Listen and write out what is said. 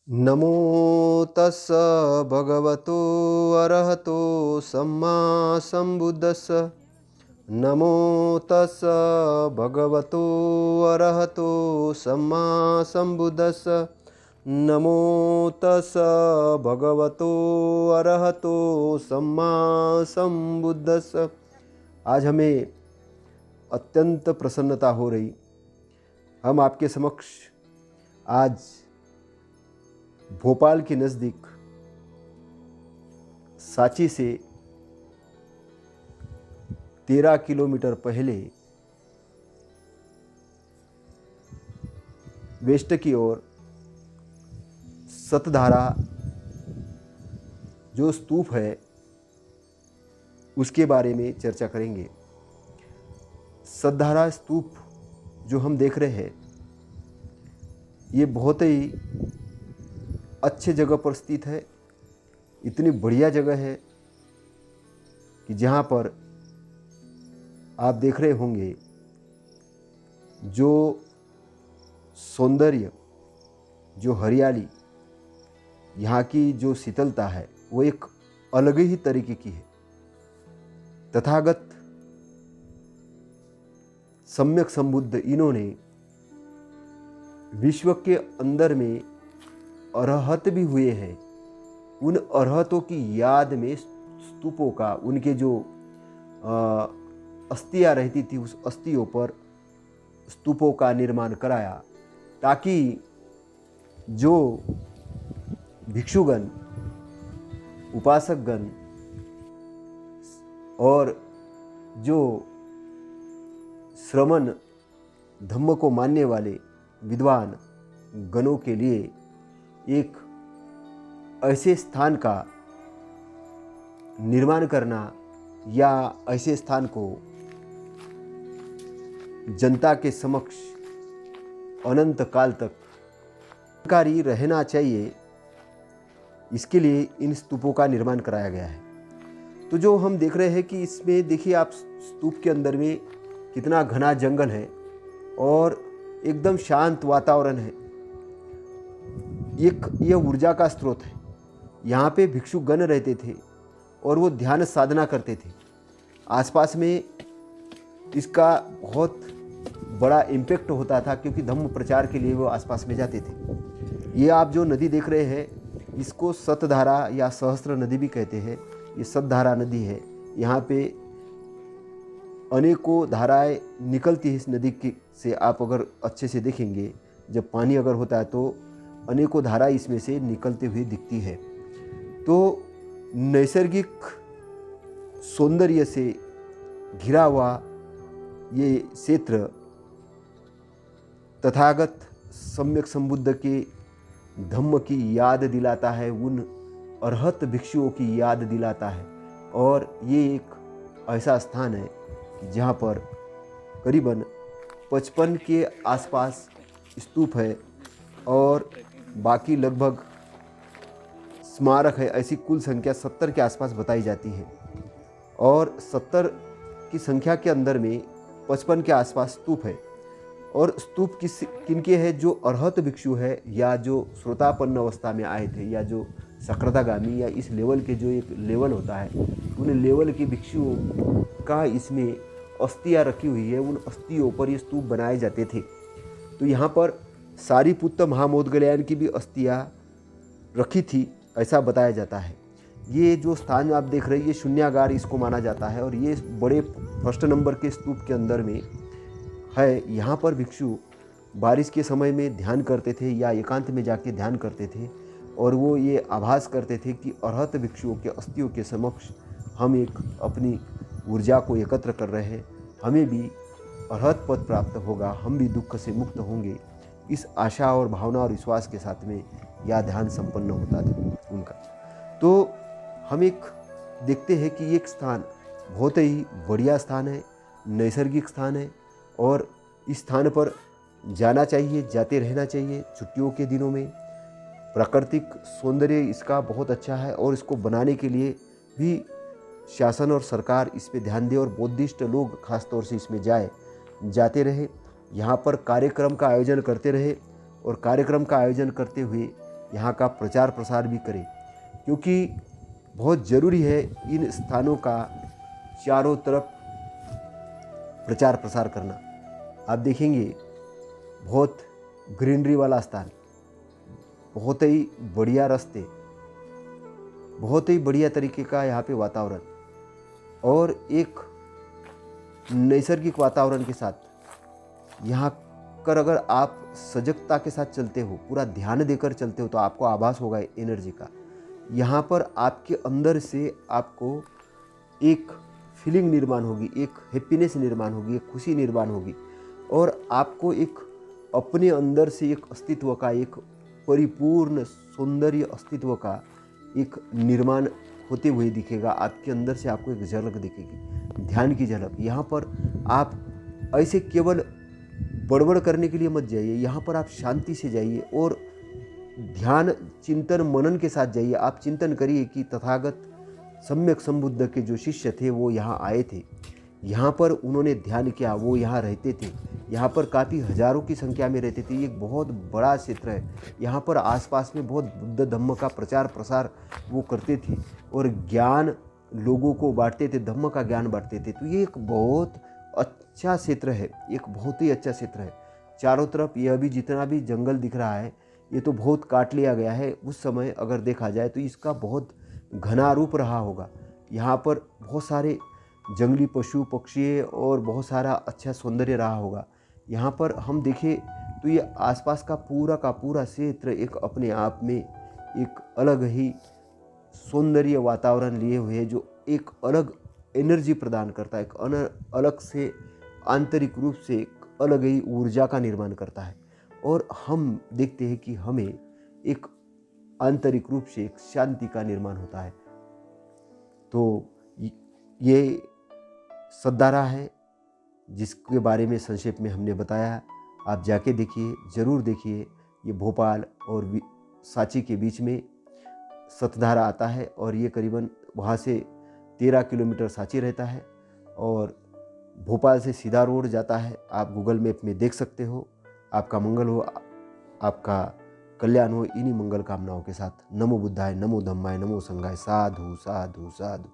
नमो तस्स भगवतो अरहतो सम्मा सम्बुद्धस्स। नमो तस्स भगवतो अरहतो सम्मा सम्बुद्धस्स। नमो तस्स भगवतो अरहतो सम्मा सम्बुद्धस्स। आज हमें अत्यंत प्रसन्नता हो रही। हम आपके समक्ष आज भोपाल के नज़दीक सांची से 13 किलोमीटर पहले वेस्ट की ओर सतधारा जो स्तूप है उसके बारे में चर्चा करेंगे। सतधारा स्तूप जो हम देख रहे हैं ये बहुत ही अच्छे जगह पर स्थित है। इतनी बढ़िया जगह है कि जहाँ पर आप देख रहे होंगे जो सौंदर्य, जो हरियाली, यहाँ की जो शीतलता है वो एक अलग ही तरीके की है। तथागत सम्यक संबुद्ध इन्होंने विश्व के अंदर में अरहत भी हुए हैं। उन अरहतों की याद में स्तूपों का, उनके जो अस्थियां रहती थी उस अस्थियों पर स्तूपों का निर्माण कराया, ताकि जो भिक्षुगण, उपासकगण और जो श्रमण धम्म को मानने वाले विद्वान गणों के लिए एक ऐसे स्थान का निर्माण करना या ऐसे स्थान को जनता के समक्ष अनंत काल तक जानकारी रहना चाहिए, इसके लिए इन स्तूपों का निर्माण कराया गया है। तो जो हम देख रहे हैं कि इसमें देखिए आप, स्तूप के अंदर में कितना घना जंगल है और एकदम शांत वातावरण है। यह ऊर्जा का स्रोत है। यहाँ पे भिक्षुगण रहते थे और वो ध्यान साधना करते थे। आसपास में इसका बहुत बड़ा इम्पैक्ट होता था, क्योंकि धम्म प्रचार के लिए वो आसपास में जाते थे। ये आप जो नदी देख रहे हैं इसको सतधारा या सहस्त्र नदी भी कहते हैं। ये सतधारा नदी है। यहाँ पे अनेकों धाराएं निकलती है इस नदी की से। आप अगर अच्छे से देखेंगे, जब पानी अगर होता है तो अनेकों धाराएं इसमें से निकलते हुए दिखती है। तो नैसर्गिक सौंदर्य से घिरा हुआ ये क्षेत्र तथागत सम्यक संबुद्ध के धम्म की याद दिलाता है, उन अरहत भिक्षुओं की याद दिलाता है। और ये एक ऐसा स्थान है जहाँ पर करीबन 55 के आसपास स्तूप है और बाकी लगभग स्मारक है। ऐसी कुल संख्या 70 के आसपास बताई जाती है। और 70 की संख्या के अंदर में 55 के आसपास स्तूप है। और स्तूप किनके है? जो अरहत भिक्षु है या जो श्रोतापन्न अवस्था में आए थे या जो सकृदागामी या इस लेवल के, जो एक लेवल होता है, उन लेवल के भिक्षुओं का इसमें अस्थियां रखी हुई है। उन अस्थियों पर ये स्तूप बनाए जाते थे। तो यहाँ पर सारीपुत्त महामोदगलयान की भी अस्थियां रखी थी, ऐसा बताया जाता है। ये जो स्थान आप देख रहे हैं ये शून्यागार इसको माना जाता है और ये बड़े फर्स्ट नंबर के स्तूप के अंदर में है। यहाँ पर भिक्षु बारिश के समय में ध्यान करते थे या एकांत में जाके ध्यान करते थे और वो ये आभास करते थे कि अरहत भिक्षुओं के अस्थियों के समक्ष हम एक अपनी ऊर्जा को एकत्र कर रहे हैं, हमें भी अरहत पद प्राप्त होगा, हम भी दुख से मुक्त होंगे। इस आशा और भावना और विश्वास के साथ में यह ध्यान संपन्न होता था उनका। तो हम एक देखते हैं कि एक स्थान बहुत ही बढ़िया स्थान है, नैसर्गिक स्थान है और इस स्थान पर जाना चाहिए, जाते रहना चाहिए। छुट्टियों के दिनों में प्राकृतिक सौंदर्य इसका बहुत अच्छा है और इसको बनाने के लिए भी शासन और सरकार इस पे ध्यान दे और बौद्धिस्ट लोग खास तौर से इसमें जाते रहे, यहाँ पर कार्यक्रम का आयोजन करते रहे और कार्यक्रम का आयोजन करते हुए यहाँ का प्रचार प्रसार भी करें, क्योंकि बहुत ज़रूरी है इन स्थानों का चारों तरफ प्रचार प्रसार करना। आप देखेंगे बहुत ग्रीनरी वाला स्थान, बहुत ही बढ़िया रास्ते, बहुत ही बढ़िया तरीके का यहाँ पे वातावरण और एक नैसर्गिक वातावरण के साथ यहाँ कर अगर आप सजगता के साथ चलते हो, पूरा ध्यान देकर चलते हो, तो आपको आभास होगा एनर्जी का। यहाँ पर आपके अंदर से आपको एक फीलिंग निर्माण होगी, एक हैप्पीनेस निर्माण होगी, एक खुशी निर्माण होगी और आपको एक अपने अंदर से एक अस्तित्व का, एक परिपूर्ण सौंदर्य अस्तित्व का एक निर्माण होते हुए दिखेगा। आपके अंदर से आपको एक झलक दिखेगी, ध्यान की झलक। यहाँ पर आप ऐसे केवल बड़बड़ करने के लिए मत जाइए, यहाँ पर आप शांति से जाइए और ध्यान चिंतन मनन के साथ जाइए। आप चिंतन करिए कि तथागत सम्यक संबुद्ध के जो शिष्य थे वो यहाँ आए थे, यहाँ पर उन्होंने ध्यान किया, वो यहाँ रहते थे, यहाँ पर काफ़ी हजारों की संख्या में रहते थे। ये एक बहुत बड़ा क्षेत्र है, यहाँ पर आसपास में बहुत बुद्ध धम्म का प्रचार प्रसार वो करते थे और ज्ञान लोगों को बांटते थे, धम्म का ज्ञान बांटते थे। तो ये एक बहुत अच्छा क्षेत्र है, एक बहुत ही अच्छा क्षेत्र है। चारों तरफ यह भी जितना भी जंगल दिख रहा है ये तो बहुत काट लिया गया है। उस समय अगर देखा जाए तो इसका बहुत घना रूप रहा होगा। यहाँ पर बहुत सारे जंगली पशु पक्षी और बहुत सारा अच्छा सौंदर्य रहा होगा। यहाँ पर हम देखें तो ये आसपास का पूरा क्षेत्र एक अपने आप में एक अलग ही सौंदर्य वातावरण लिए हुए है, जो एक अलग एनर्जी प्रदान करता है, एक अलग से आंतरिक रूप से एक अलग ही ऊर्जा का निर्माण करता है। और हम देखते हैं कि हमें एक आंतरिक रूप से एक शांति का निर्माण होता है। तो ये सद्दारा है जिसके बारे में संक्षेप में हमने बताया। आप जाके देखिए, ज़रूर देखिए। ये भोपाल और सांची के बीच में सतधारा आता है और ये करीबन वहाँ से 13 किलोमीटर सांची रहता है और भोपाल से सीधा रोड जाता है। आप गूगल मैप में देख सकते हो। आपका मंगल हो, आपका कल्याण हो इन्हीं मंगल कामनाओं के साथ। नमो बुद्धाय, नमो धम्माय, नमो संघाय। साधु साधु साधु।